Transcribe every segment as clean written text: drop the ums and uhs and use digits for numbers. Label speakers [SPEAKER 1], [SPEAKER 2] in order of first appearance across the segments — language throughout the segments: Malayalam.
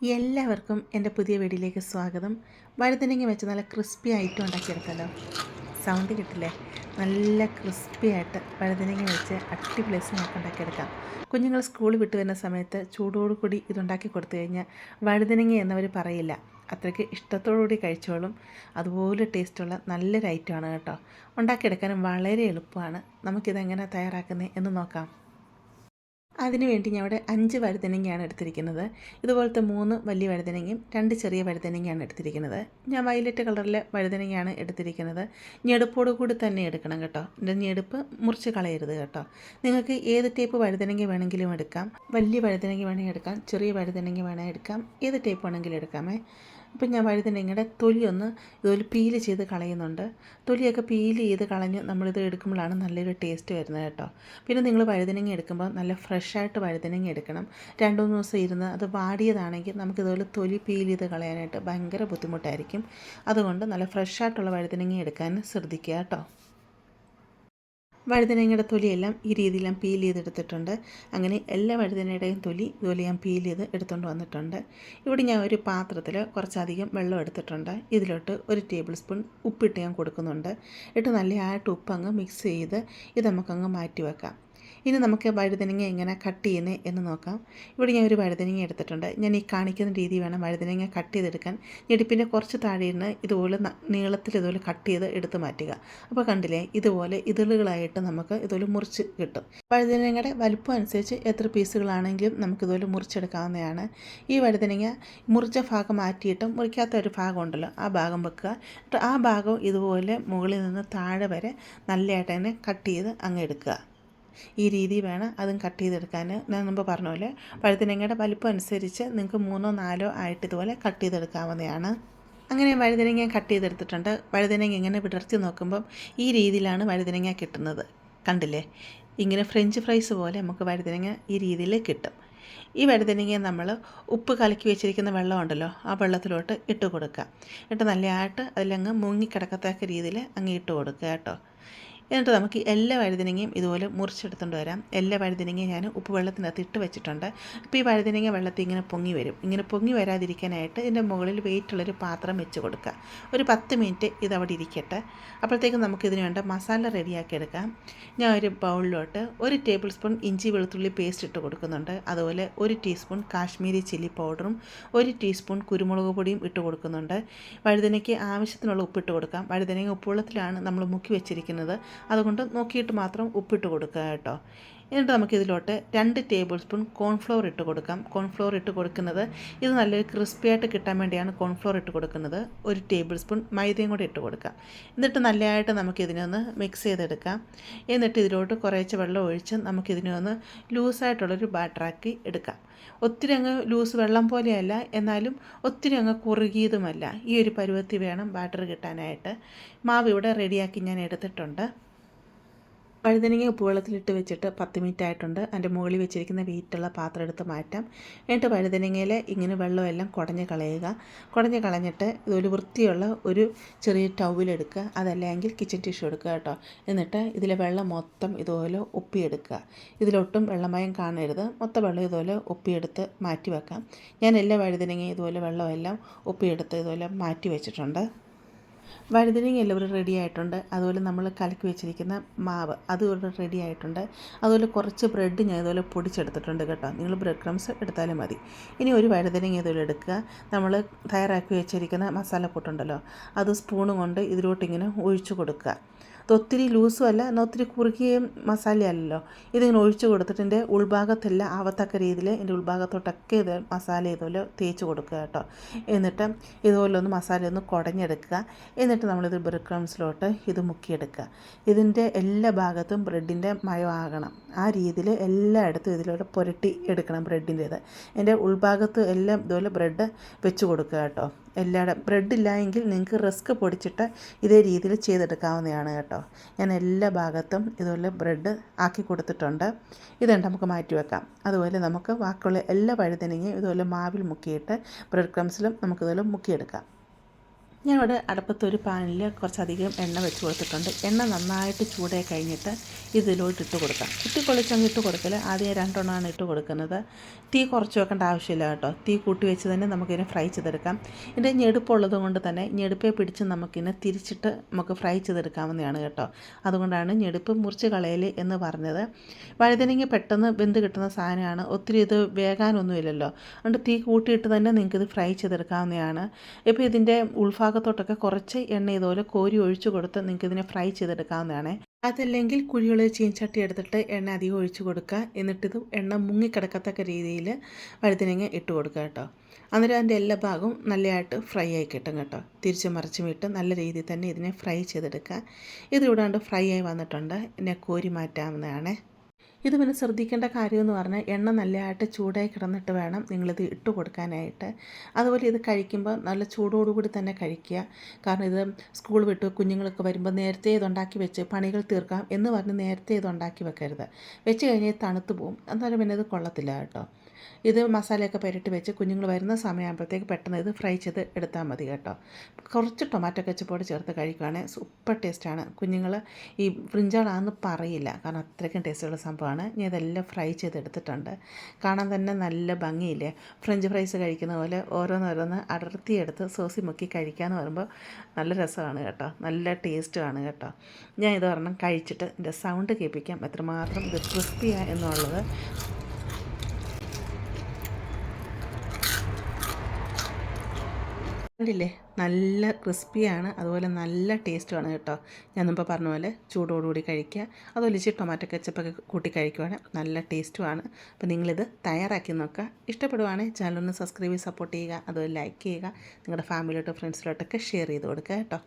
[SPEAKER 1] എല്ലാവർക്കും എൻ്റെ പുതിയ വീഡിയോയിലേക്ക് സ്വാഗതം. വഴുതനങ്ങ വെച്ച് നല്ല ക്രിസ്പി ആയിട്ട് ഉണ്ടാക്കിയെടുക്കാമല്ലോ. സൗണ്ട് കിട്ടില്ലേ? നല്ല ക്രിസ്പി ആയിട്ട് വഴുതനങ്ങ വെച്ച് അടിപൊളി സ്നാക്ക് ഉണ്ടാക്കിയെടുക്കാം. കുഞ്ഞുങ്ങൾ സ്കൂൾ വിട്ട് വരുന്ന സമയത്ത് ചൂടോടുകൂടി ഇതുണ്ടാക്കി കൊടുത്തു കഴിഞ്ഞാൽ വഴുതനങ്ങ എന്നവർ പറയില്ല. അത്രയ്ക്ക് ഇഷ്ടത്തോടുകൂടി കഴിച്ചോളും. അതുപോലെ ടേസ്റ്റുള്ള നല്ലൊരു ഐറ്റമാണ് കേട്ടോ. ഉണ്ടാക്കിയെടുക്കാനും വളരെ എളുപ്പമാണ്. നമുക്കിതെങ്ങനെ തയ്യാറാക്കുന്നത് എന്ന് നോക്കാം. അതിനുവേണ്ടി ഞാൻ ഇവിടെ 5 വഴുതനങ്ങയാണ് എടുത്തിരിക്കുന്നത്. ഇതുപോലത്തെ 3 വലിയ വഴുതനങ്ങയും 2 ചെറിയ വഴുതനങ്ങയാണ് എടുത്തിരിക്കുന്നത്. ഞാൻ വയലറ്റ് കളറിലെ വഴുതനങ്ങയാണ് എടുത്തിരിക്കുന്നത്. ഞെടുപ്പോട് കൂടി തന്നെ എടുക്കണം കേട്ടോ. എൻ്റെ ഞെടുപ്പ് മുറിച്ച് കളയരുത് കേട്ടോ. നിങ്ങൾക്ക് ഏത് ടൈപ്പ് വഴുതനങ്ങ വേണമെങ്കിലും എടുക്കാം. വലിയ വഴുതനങ്ങ വേണമെങ്കിൽ എടുക്കാം, ചെറിയ വഴുതനങ്ങ വേണമെങ്കിൽ എടുക്കാം, ഏത് ടൈപ്പ് വേണമെങ്കിലും എടുക്കാമേ. ഇപ്പം ഞാൻ വഴുതനങ്ങയുടെ തൊലിയൊന്ന് ഇതുപോലെ പീല് ചെയ്ത് കളയുന്നുണ്ട്. തൊലിയൊക്കെ പീല് ചെയ്ത് കളഞ്ഞ് നമ്മളിത് എടുക്കുമ്പോഴാണ് നല്ലൊരു ടേസ്റ്റ് വരുന്നത് കേട്ടോ. പിന്നെ നിങ്ങൾ വഴുതനങ്ങ എടുക്കുമ്പോൾ നല്ല ഫ്രഷായിട്ട് വഴുതനങ്ങ എടുക്കണം. 2-3 ദിവസം ഇരുന്ന് അത് വാടിയതാണെങ്കിൽ നമുക്കിതുപോലെ തൊലി പീൽ ചെയ്ത് കളയാനായിട്ട് ഭയങ്കര ബുദ്ധിമുട്ടായിരിക്കും. അതുകൊണ്ട് നല്ല ഫ്രഷായിട്ടുള്ള വഴുതനങ്ങ എടുക്കാൻ ശ്രദ്ധിക്കുക കേട്ടോ. വഴുതനങ്ങയുടെ തൊലിയെല്ലാം ഈ രീതിയിലും പീൽ ചെയ്തെടുത്തിട്ടുണ്ട്. അങ്ങനെ എല്ലാ വഴുതനയുടെയും തൊലി ഇതുപോലെ ഞാൻ പീൽ ചെയ്ത് എടുത്തുകൊണ്ട് വന്നിട്ടുണ്ട്. ഇവിടെ ഞാൻ ഒരു പാത്രത്തിൽ കുറച്ചധികം വെള്ളം എടുത്തിട്ടുണ്ട്. ഇതിലോട്ട് 1 ടേബിൾ സ്പൂൺ ഉപ്പിട്ട് ഞാൻ കൊടുക്കുന്നുണ്ട്. ഇട്ട് നല്ലതായിട്ട് ഉപ്പങ്ങ് മിക്സ് ചെയ്ത് ഇത് നമുക്കങ്ങ് മാറ്റി വെക്കാം. ഇനി നമുക്ക് വഴുതനങ്ങ എങ്ങനെ കട്ട് ചെയ്യുന്നത് എന്ന് നോക്കാം. ഇവിടെ ഞാൻ ഒരു വഴുതനങ്ങ എടുത്തിട്ടുണ്ട്. ഞാൻ ഈ കാണിക്കുന്ന രീതി വേണം വഴുതനങ്ങ കട്ട് ചെയ്തെടുക്കാൻ. ഞെടുപ്പിൻ്റെ കുറച്ച് താഴെ ഇരുന്ന് ഇതുപോലെ നീളത്തിൽ ഇതുപോലെ കട്ട് ചെയ്ത് എടുത്ത് മാറ്റുക. അപ്പോൾ കണ്ടില്ലേ, ഇതുപോലെ ഇതളുകളായിട്ട് നമുക്ക് ഇതുപോലെ മുറിച്ച് കിട്ടും. വഴുതനങ്ങയുടെ വലുപ്പം അനുസരിച്ച് എത്ര പീസുകളാണെങ്കിലും നമുക്കിതുപോലെ മുറിച്ചെടുക്കാവുന്നതാണ്. ഈ വഴുതനങ്ങ മുറിച്ച ഭാഗം മാറ്റിയിട്ട് മുറിക്കാത്ത ഒരു ഭാഗം ഉണ്ടല്ലോ, ആ ഭാഗം വെക്കുക. ആ ഭാഗം ഇതുപോലെ മുകളിൽ നിന്ന് താഴെ വരെ നല്ലതായിട്ട് തന്നെ കട്ട് ചെയ്ത് അങ്ങ് എടുക്കുക. ഈ രീതി വേണം അതും കട്ട് ചെയ്തെടുക്കാൻ. ഞാൻ മുമ്പ് പറഞ്ഞ പോലെ വഴുതനങ്ങയുടെ വലിപ്പം അനുസരിച്ച് നിങ്ങൾക്ക് 3-4 ആയിട്ട് ഇതുപോലെ കട്ട് ചെയ്തെടുക്കാവുന്നതാണ്. അങ്ങനെ വഴുതനങ്ങ കട്ട് ചെയ്തെടുത്തിട്ടുണ്ട്. വഴുതനങ്ങ ഇങ്ങനെ വിടർത്തി നോക്കുമ്പം ഈ രീതിയിലാണ് വഴുതനങ്ങ കിട്ടുന്നത്. കണ്ടില്ലേ, ഇങ്ങനെ ഫ്രഞ്ച് ഫ്രൈസ് പോലെ നമുക്ക് വഴുതനങ്ങ ഈ രീതിയിൽ കിട്ടും. ഈ വഴുതനങ്ങ നമ്മൾ ഉപ്പ് കലക്കി വെച്ചിരിക്കുന്ന വെള്ളമുണ്ടല്ലോ, ആ വെള്ളത്തിലോട്ട് ഇട്ട് കൊടുക്കുക. എന്നിട്ട് നല്ലതായിട്ട് അതിലങ്ങ് മുങ്ങിക്കിടക്കത്തക്ക രീതിയിൽ അങ്ങ് ഇട്ട് കൊടുക്കുക കേട്ടോ. എന്നിട്ട് നമുക്ക് എല്ലാ വഴുതനങ്ങയും ഇതുപോലെ മുറിച്ചെടുത്തുകൊണ്ട് വരാം. എല്ലാ വഴുതനങ്ങയും ഞാൻ ഉപ്പ് വെള്ളത്തിനകത്ത് ഇട്ട് വെച്ചിട്ടുണ്ട്. അപ്പോൾ ഈ വഴുതനങ്ങ വെള്ളത്തിൽ ഇങ്ങനെ പൊങ്ങി വരും. ഇങ്ങനെ പൊങ്ങി വരാതിരിക്കാനായിട്ട് ഇതിൻ്റെ മുകളിൽ വെയിറ്റുള്ളൊരു പാത്രം വെച്ച് കൊടുക്കുക. ഒരു 10 മിനിറ്റ് ഇതവിടെ ഇരിക്കട്ടെ. അപ്പോഴത്തേക്കും നമുക്കിതിന് വേണ്ട മസാല റെഡിയാക്കി എടുക്കാം. ഞാൻ ഒരു ബൗളിലോട്ട് 1 ടേബിൾ സ്പൂൺ ഇഞ്ചി വെളുത്തുള്ളി പേസ്റ്റ് ഇട്ട് കൊടുക്കുന്നുണ്ട്. അതുപോലെ 1 ടീസ്പൂൺ കാശ്മീരി ചില്ലി പൗഡറും 1 ടീസ്പൂൺ കുരുമുളക് പൊടിയും ഇട്ട് കൊടുക്കുന്നുണ്ട്. വഴുതനയ്ക്ക് ആവശ്യത്തിനുള്ള ഉപ്പിട്ട് കൊടുക്കാം. വഴുതനങ്ങ ഉപ്പുവെള്ളത്തിലാണ് നമ്മൾ മുക്കി വെച്ചിരിക്കുന്നത്. അതുകൊണ്ട് നോക്കിയിട്ട് മാത്രം ഉപ്പിട്ട് കൊടുക്കുക കേട്ടോ. എന്നിട്ട് നമുക്കിതിലോട്ട് 2 ടേബിൾ സ്പൂൺ കോൺഫ്ലോർ ഇട്ട് കൊടുക്കാം. കോൺഫ്ലോർ ഇട്ട് കൊടുക്കുന്നത് ഇത് നല്ലൊരു ക്രിസ്പിയായിട്ട് കിട്ടാൻ വേണ്ടിയാണ് കോൺഫ്ലോർ ഇട്ട് കൊടുക്കുന്നത്. 1 ടേബിൾ സ്പൂൺ മൈദയും കൂടി ഇട്ട് കൊടുക്കാം. എന്നിട്ട് നല്ലതായിട്ട് നമുക്കിതിനെ ഒന്ന് മിക്സ് ചെയ്തെടുക്കാം. എന്നിട്ട് ഇതിലോട്ട് കുറേശ്ശെ വെള്ളം ഒഴിച്ച് നമുക്കിതിനെ ഒന്ന് ലൂസായിട്ടുള്ളൊരു ബാറ്ററാക്കി എടുക്കാം. ഒത്തിരി അങ്ങ് ലൂസ് വെള്ളം പോലെയല്ല, എന്നാലും ഒത്തിരി അങ്ങ് കുറുകിയതുമല്ല. ഈ ഒരു പരുവത്തിൽ വേണം ബാറ്റർ കിട്ടാനായിട്ട്. മാവ് ഇവിടെ റെഡിയാക്കി ഞാൻ എടുത്തിട്ടുണ്ട്. വഴുതനങ്ങ ഉപ്പുവെള്ളത്തിലിട്ട് വെച്ചിട്ട് 10 മിനിറ്റ് ആയിട്ടുണ്ട്. അതിൻ്റെ മുകളിൽ വെച്ചിരിക്കുന്ന വെയിറ്റുള്ള പാത്രം എടുത്ത് മാറ്റാം. എന്നിട്ട് വഴുതനങ്ങയിൽ ഇങ്ങനെ വെള്ളമെല്ലാം കുടഞ്ഞ് കളയുക. കുടഞ്ഞ് കളഞ്ഞിട്ട് ഇതൊരു വൃത്തിയുള്ള ഒരു ചെറിയ ടവലെടുക്കുക. അതല്ലെങ്കിൽ കിച്ചൺ ടിഷ്യൂ എടുക്കുക കേട്ടോ. എന്നിട്ട് ഇതിലെ വെള്ളം മൊത്തം ഇതുപോലെ ഒപ്പിയെടുക്കുക. ഇതിലൊട്ടും വെള്ളമയം കാണരുത്. മൊത്തം വെള്ളം ഇതുപോലെ ഒപ്പിയെടുത്ത് മാറ്റി വെക്കാം. ഞാൻ എല്ലാ വഴുതനങ്ങയും ഇതുപോലെ വെള്ളമെല്ലാം ഒപ്പിയെടുത്ത് ഇതുപോലെ മാറ്റി വെച്ചിട്ടുണ്ട്. വഴുതനങ്ങ എല്ലാവരും റെഡി ആയിട്ടുണ്ട്. അതുപോലെ നമ്മൾ കലക്കി വെച്ചിരിക്കുന്ന മാവ് അതുപോലെ റെഡി ആയിട്ടുണ്ട്. അതുപോലെ കുറച്ച് ബ്രെഡ് ഞാൻ ഇതുപോലെ പൊടിച്ചെടുത്തിട്ടുണ്ട് കേട്ടോ. നിങ്ങൾ ബ്രെഡ് ക്രംസ് എടുത്താലും മതി. ഇനി ഒരു വഴുതനങ്ങ ഇതുപോലെ എടുക്കുക. നമ്മൾ തയ്യാറാക്കി വെച്ചിരിക്കുന്ന മസാലക്കൂട്ടുണ്ടല്ലോ, അത് സ്പൂണും കൊണ്ട് ഇതിലോട്ടിങ്ങനെ ഒഴിച്ചു കൊടുക്കുക. ഒത്തിരി ലൂസും അല്ല, എന്നാൽ ഒത്തിരി കുറുകിയ മസാലയല്ലല്ലോ. ഇതിങ്ങനെ ഒഴിച്ചു കൊടുത്തിട്ട് എൻ്റെ ഉൾഭാഗത്തെല്ലാം ആവത്തക്ക രീതിയിൽ എൻ്റെ ഉൾഭാഗത്തോട്ടൊക്കെ ഇത് മസാല ഇതുപോലെ തേച്ച് കൊടുക്കുക കേട്ടോ. എന്നിട്ട് ഇതുപോലെ ഒന്ന് മസാല ഒന്ന് കുടഞ്ഞെടുക്കുക. എന്നിട്ട് നമ്മളിത് ബ്രെഡ് ക്രംസിലോട്ട് ഇത് മുക്കിയെടുക്കുക. ഇതിൻ്റെ എല്ലാ ഭാഗത്തും ബ്രെഡിൻ്റെ മയമാകണം. ആ രീതിയിൽ എല്ലായിടത്തും ഇതിലൂടെ പുരട്ടി എടുക്കണം ബ്രെഡിൻ്റേത്. എൻ്റെ ഉൾഭാഗത്ത് എല്ലാം ഇതുപോലെ ബ്രെഡ് വെച്ച് കൊടുക്കുക കേട്ടോ. എല്ലായിടം ബ്രെഡ് ഇല്ലായെങ്കിൽ നിങ്ങൾക്ക് റസ്ക് പൊടിച്ചിട്ട് ഇതേ രീതിയിൽ ചെയ്തെടുക്കാവുന്നതാണ് കേട്ടോ. ഞാൻ എല്ലാ ഭാഗത്തും ഇതുപോലെ ബ്രെഡ് ആക്കി കൊടുത്തിട്ടുണ്ട്. ഇതുണ്ട്, നമുക്ക് മാറ്റി വെക്കാം. അതുപോലെ നമുക്ക് ബാക്കിയുള്ള എല്ലാ വഴുതനങ്ങയും ഇതുപോലെ മാവിൽ മുക്കിയിട്ട് ബ്രെഡ് ക്രംസിലും നമുക്കിതുപോലെ മുക്കിയെടുക്കാം. ഞാൻ ഇവിടെ അടുപ്പത്തൊരു പാനിൽ കുറച്ചധികം എണ്ണ വെച്ച് കൊടുത്തിട്ടുണ്ട്. എണ്ണ നന്നായിട്ട് ചൂടായി കഴിഞ്ഞിട്ട് ഇതിലോട്ട് ഇട്ട് കൊടുക്കാം. കുത്തിക്കൊള്ളിച്ചങ്ങ് ഇട്ട് കൊടുക്കൽ. ആദ്യം 2 എണ്ണമാണ് ഇട്ട് കൊടുക്കുന്നത്. തീ കുറച്ച് വെക്കേണ്ട ആവശ്യമില്ല കേട്ടോ. തീ കൂട്ടി വെച്ച് തന്നെ നമുക്കിതിനെ ഫ്രൈ ചെയ്തെടുക്കാം. ഇതിൻ്റെ ഞെടുപ്പുള്ളത് കൊണ്ട് തന്നെ ഞെടുപ്പെ പിടിച്ച് നമുക്കിതിനെ തിരിച്ചിട്ട് നമുക്ക് ഫ്രൈ ചെയ്തെടുക്കാവുന്നതാണ് കേട്ടോ. അതുകൊണ്ടാണ് ഞെടുപ്പ് മുറിച്ച് കളയൽ എന്ന് പറഞ്ഞത്. വഴുതനങ്ങ പെട്ടെന്ന് വെന്ത് കിട്ടുന്ന സാധനമാണ്. ഒത്തിരി ഇത് വേകാനൊന്നുമില്ലല്ലോ. അതുകൊണ്ട് തീ കൂട്ടിയിട്ട് തന്നെ നിങ്ങൾക്കിത് ഫ്രൈ ചെയ്തെടുക്കാവുന്നതാണ്. ഇപ്പോൾ ഇതിൻ്റെ ഭാഗത്തോട്ടൊക്കെ കുറച്ച് എണ്ണ ഇതുപോലെ കോരി ഒഴിച്ചു കൊടുത്ത് നിങ്ങൾക്ക് ഇതിനെ ഫ്രൈ ചെയ്തെടുക്കാവുന്നതാണ്. അതല്ലെങ്കിൽ കുഴിയുള്ള ചീൻചട്ടി എടുത്തിട്ട് എണ്ണ അധികം ഒഴിച്ചു കൊടുക്കുക. എന്നിട്ടിത് എണ്ണ മുങ്ങിക്കിടക്കത്തക്ക രീതിയിൽ വഴുതനങ്ങ ഇട്ട് കൊടുക്കുക കേട്ടോ. അന്നേരം അതിൻ്റെ എല്ലാ ഭാഗവും നല്ലതായിട്ട് ഫ്രൈ ആയി കിട്ടും കേട്ടോ. തിരിച്ച് മറിച്ചും ഇട്ട് നല്ല രീതിയിൽ തന്നെ ഇതിനെ ഫ്രൈ ചെയ്തെടുക്കുക. ഇതിവിടാണ്ട് ഫ്രൈ ആയി വന്നിട്ടുണ്ട്. എന്നെ കോരി മാറ്റാവുന്നതാണ്. ഇത് പിന്നെ ശ്രദ്ധിക്കേണ്ട കാര്യമെന്ന് പറഞ്ഞാൽ എണ്ണ നല്ലതായിട്ട് ചൂടായി കിടന്നിട്ട് വേണം നിങ്ങളിത് ഇട്ട് കൊടുക്കാനായിട്ട്. അതുപോലെ ഇത് കഴിക്കുമ്പോൾ നല്ല ചൂടോടുകൂടി തന്നെ കഴിക്കുക. കാരണം ഇത് സ്കൂൾ വിട്ട് കുഞ്ഞുങ്ങളൊക്കെ വരുമ്പോൾ നേരത്തെ ഇതുണ്ടാക്കി വെച്ച് പണികൾ തീർക്കാം എന്ന് പറഞ്ഞ് നേരത്തെ ഇതുണ്ടാക്കി വെക്കരുത്. വെച്ച് കഴിഞ്ഞാൽ തണുത്ത് പോവും. എന്നാലും പിന്നെ ഇത് കൊള്ളത്തില്ല കേട്ടോ. ഇത് മസാലയൊക്കെ പുരട്ടി വെച്ച് കുഞ്ഞുങ്ങൾ വരുന്ന സമയമാകുമ്പോഴത്തേക്ക് പെട്ടെന്ന് ഇത് ഫ്രൈ ചെയ്ത് എടുത്താൽ മതി കേട്ടോ. കുറച്ച് ടൊമാറ്റോ കെച്ചപ്പോട് ചേർത്ത് കഴിക്കുകയാണെങ്കിൽ സൂപ്പർ ടേസ്റ്റാണ്. കുഞ്ഞുങ്ങൾ ഈ ബ്രിഞ്ചാളാണെന്ന് പറയില്ല, കാരണം അത്രയ്ക്കും ടേസ്റ്റുള്ള സംഭവമാണ്. ഞാൻ ഇതെല്ലാം ഫ്രൈ ചെയ്തെടുത്തിട്ടുണ്ട്. കാണാൻ തന്നെ നല്ല ഭംഗിയില്ലേ. ഫ്രഞ്ച് ഫ്രൈസ് കഴിക്കുന്ന പോലെ ഓരോന്നോരോന്ന് അടർത്തിയെടുത്ത് സോസി മുക്കി കഴിക്കാമെന്ന് പറയുമ്പോൾ നല്ല രസമാണ് കേട്ടോ. നല്ല ടേസ്റ്റുമാണ് കേട്ടോ. ഞാൻ ഇത് ഒരെണ്ണം കഴിച്ചിട്ട് എൻ്റെ സൗണ്ട് കേൾപ്പിക്കാം എത്രമാത്രം ഇത് ക്രിസ്പിയാണ് എന്നുള്ളത്. കണ്ടില്ലേ, നല്ല ക്രിസ്പിയാണ്, അതുപോലെ നല്ല ടേസ്റ്റുമാണ് കേട്ടോ. ഞാൻ മുമ്പ് പറഞ്ഞ പോലെ ചൂടോടുകൂടി കഴിക്കുക. അതുപോലെ ഇച്ചിരി ടൊമാറ്റോ കെച്ചപ്പൊക്കെ കൂട്ടി കഴിക്കുവാണെങ്കിൽ നല്ല ടേസ്റ്റുമാണ്. അപ്പോൾ നിങ്ങളിത് തയ്യാറാക്കി നോക്കുക. ഇഷ്ടപ്പെടുവാണെങ്കിൽ ചാനലൊന്ന് സബ്സ്ക്രൈബ് ചെയ്ത് സപ്പോർട്ട് ചെയ്യുക. അതുപോലെ ലൈക്ക് ചെയ്യുക. നിങ്ങളുടെ ഫാമിലിയോട്ടോ ഫ്രണ്ട്സിലോട്ടൊക്കെ ഷെയർ ചെയ്ത് കൊടുക്കുക കേട്ടോ.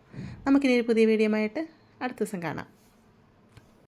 [SPEAKER 1] നമുക്കിനി ഒരു പുതിയ വീഡിയോ ആയിട്ട് അടുത്ത ദിവസം കാണാം.